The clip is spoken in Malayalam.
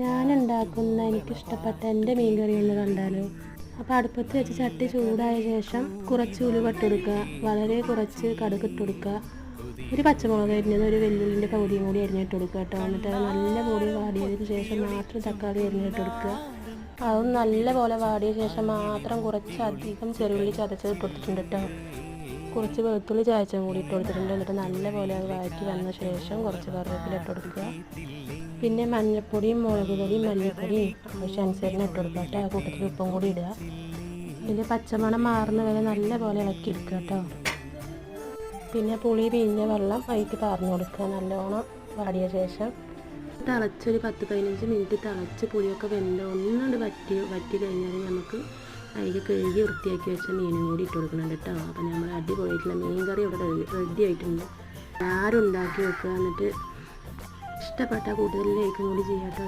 ഞാനുണ്ടാക്കുന്ന എനിക്കിഷ്ടപ്പെട്ട എൻ്റെ മീൻ കറി ഒന്ന് കണ്ടാലോ? അപ്പോൾ അടുപ്പത്ത് വെച്ച് ചട്ടി ചൂടായ ശേഷം കുറച്ച് ഉലുവ ഇട്ടുകൊടുക്കുക, വളരെ കുറച്ച് കടുക് ഇട്ടുകൊടുക്കുക, ഒരു പച്ചമുളക് അരിഞ്ഞത് ഒരു വെല്ലുള്ളിൻ്റെ പകുതിയും കൂടി അരിഞ്ഞിട്ട് കൊടുക്കുക കേട്ടോ. എന്നിട്ട് അത് നല്ല പോലെ വാടിയതിന് ശേഷം മാത്രം തക്കാളി അരിഞ്ഞിട്ട് കൊടുക്കുക. അതും നല്ല പോലെ വാടിയ ശേഷം മാത്രം കുറച്ചധികം ചെറുള്ളി ചതച്ചത് ഇട്ട് കൊടുത്തിട്ടുണ്ട് കേട്ടോ. കുറച്ച് വെളുത്തുള്ളി ചതച്ചും കൂടി ഇട്ട് കൊടുത്തിട്ടുണ്ട്. എന്നിട്ട് നല്ല പോലെ അത് വഴറ്റി വന്ന ശേഷം കുറച്ച് കറിവേപ്പില ഇട്ട് കൊടുക്കുക. പിന്നെ മഞ്ഞൾപ്പൊടിയും മുളക് പൊടിയും മല്ലിപ്പൊടിയും ആവശ്യാനുസരണം ഇട്ട് കൊടുക്കുക കേട്ടോ. ആ കൂട്ടത്തിൽ ഉപ്പും കൂടി ഇടുക. ഇതിൻ്റെ പച്ചമണം മാറുന്ന വരെ നല്ല പോലെ ഇളക്കി എടുക്കുക കേട്ടോ. പിന്നെ പുളി പിഴിഞ്ഞ വെള്ളം അതിലേക്ക് പാർന്നു കൊടുക്കുക. നല്ലോണം വാടിയ ശേഷം തിളച്ചൊരു 10-15 മിനിറ്റ് തിളച്ച് പുളിയൊക്കെ വെന്ത് ഒന്നുകൊണ്ട് വറ്റി കഴിഞ്ഞാൽ നമുക്ക് അതിൽ കഴുകി വൃത്തിയാക്കി വെച്ച മീനും കൂടി ഇട്ട് കൊടുക്കുന്നുണ്ട് കേട്ടോ. അപ്പം നമ്മൾ അടിപൊളിയായിട്ടുള്ള മീൻ കറി ഇവിടെ റെഡി ആയിട്ടുണ്ട്. ആരും ഉണ്ടാക്കി വെക്കുക. എന്നിട്ട് ഇഷ്ടപ്പെട്ട കൂടുതൽ ലൈക്കും കൂടി ചെയ്യാം കേട്ടോ.